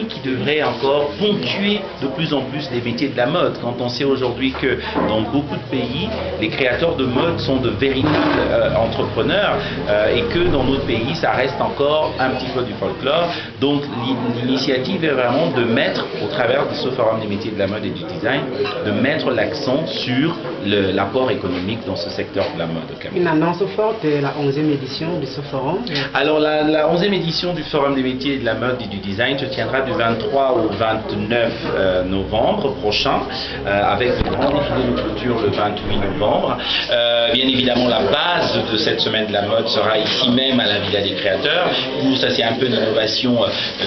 qui devrait encore ponctuer de plus en plus les métiers de la mode. Quand on sait aujourd'hui que dans beaucoup de pays, les créateurs de mode sont de véritables entrepreneurs et que dans notre pays, ça reste encore un petit peu du folklore. Donc l'initiative est vraiment de mettre, au travers de ce forum des métiers de la mode et du design, de mettre l'accent sur l'apport économique dans ce secteur de la mode au Cameroun. Une annonce forte de la 11e édition de ce forum. Alors la 11e édition du forum des métiers de la mode et du design se tiendra du 23 au 29 novembre prochain, avec le grand défilé de clôture le 28 novembre. Bien évidemment, la base de cette semaine de la mode sera ici même à la Villa des Créateurs, où ça c'est un peu l'innovation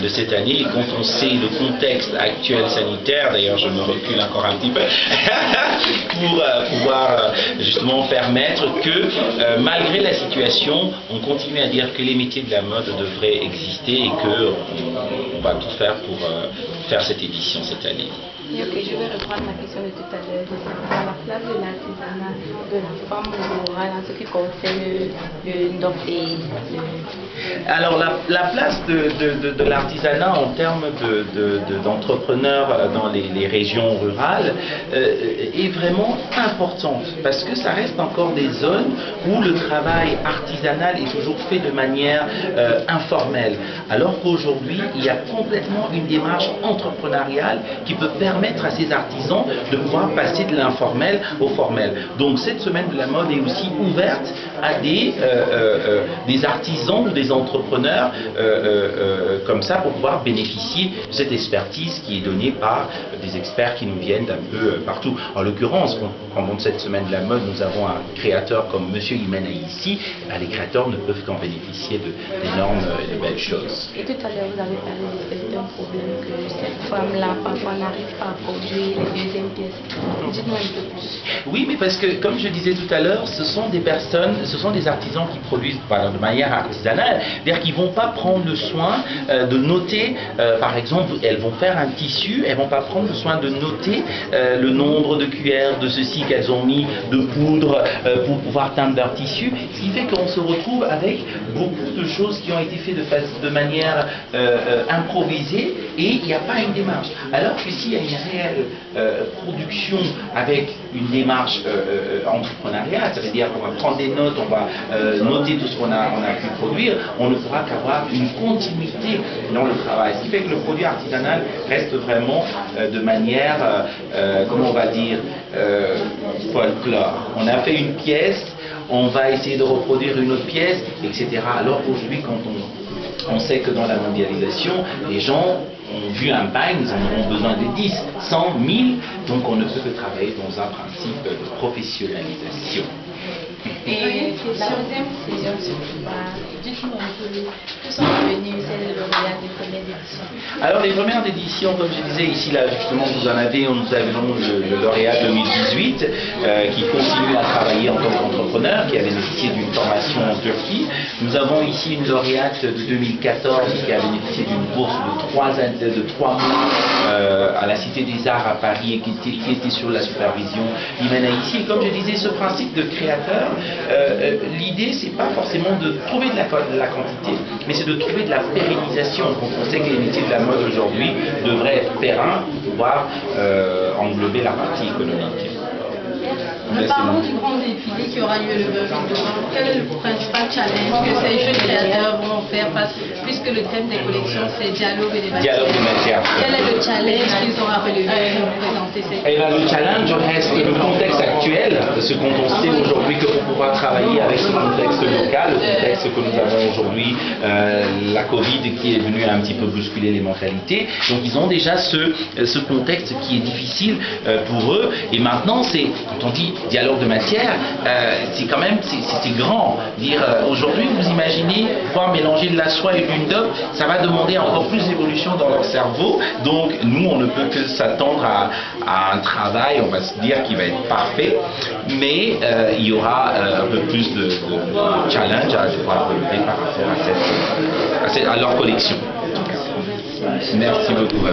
de cette année. Et quand on sait le contexte actuel sanitaire, d'ailleurs je me recule encore un petit peu, pour pouvoir justement permettre que malgré la situation, on continue à dire que les métiers de la mode devraient exister et qu'on va tout faire pour faire cette édition cette année. Et ok, je vais reprendre ma question de tout à l'heure. Dans la place de l'artisanat de la femme rurale en ce qui concerne le Nord et alors la place de l'artisanat en termes d'entrepreneurs dans les régions rurales est vraiment importante parce que ça reste encore des zones où le travail artisanal est toujours fait de manière informelle, alors qu'aujourd'hui il y a complètement une démarche entrepreneuriale qui peut permettre à ces artisans de pouvoir passer de l'informel au formel. Donc cette semaine de la mode est aussi ouverte à des artisans ou des entrepreneurs comme ça pour pouvoir bénéficier de cette expertise qui est donnée par des experts qui nous viennent d'un peu partout. En l'occurrence, pendant cette semaine de la mode, nous avons un créateur comme Monsieur Imena ici. Les créateurs ne peuvent qu'en bénéficier d'énormes et de belles choses. Et tout à l'heure, vous avez parlé de certains problèmes que cette femme-là parfois n'arrive pas à produire les deuxièmes pièces. Dites-moi un peu plus. Oui, mais parce que, comme je disais tout à l'heure, ce sont des personnes, ce sont des artisans qui produisent de manière artisanale, c'est-à-dire qu'ils ne vont pas prendre le soin de noter, par exemple, elles vont faire un tissu, elles ne vont pas prendre le soin de noter le nombre de cuillères, de ceci qu'elles ont mis, de poudre pour pouvoir teindre leur tissu, ce qui fait qu'on se retrouve avec beaucoup de choses qui ont été faites de manière improvisée et il n'y a pas une démarche. Alors que s'il y a une réelle production avec une démarche entrepreneuriale, ça veut dire qu'on va prendre des notes, on va noter tout ce qu'on a pu produire, on ne pourra qu'avoir une continuité dans le travail. Ce qui fait que le produit artisanal reste vraiment de manière, comment on va dire, folklore. On a fait une pièce, on va essayer de reproduire une autre pièce, etc. Alors qu'aujourd'hui, quand on sait que dans la mondialisation, les gens ont vu un bain, ils en auront besoin de 10, 100, 1000, donc on ne peut que travailler dans un principe de professionnalisation. Et la deuxième saison, dites-nous un peu, que sont devenus ces lauréats des premières éditions? Alors les premières éditions, comme je disais ici, là justement nous avons le lauréat 2018 qui continue à travailler en tant qu'entrepreneur, qui a bénéficié d'une formation en Turquie. Nous avons ici une lauréate de 2014 qui a bénéficié d'une bourse de 3 mois à la Cité des Arts à Paris et qui était sur la supervision Imena ici. Et comme je disais, ce principe de créateur, l'idée c'est pas forcément de trouver de la quantité, mais c'est de trouver de la pérennisation. Donc on sait que les métiers de la mode aujourd'hui devraient être pérennes pour pouvoir englober la partie économique. Parlons du grand défilé qui aura lieu le 28 novembre. Quel est le principal challenge que ces jeunes créateurs vont faire face, puisque le thème des collections c'est dialogue et des matières. Quel est le challenge qu'ils ont à relever pour présenter ces le challenge reste le contexte actuel, parce que quand on sait aujourd'hui que pour pouvoir travailler avec ce contexte local, le contexte que nous avons aujourd'hui, la Covid qui est venue un petit peu bousculer les mentalités, donc ils ont déjà ce contexte qui est difficile pour eux. Et maintenant, quand on dit dialogue de matière, c'est quand même c'est grand. Dire aujourd'hui, vous imaginez pouvoir mélanger de la soie et d'une dope, ça va demander encore plus d'évolution dans leur cerveau. Donc nous, on ne peut que s'attendre à un travail, on va se dire, qui va être parfait, mais il y aura un peu plus de challenge à devoir relever par rapport à leur collection. Merci beaucoup.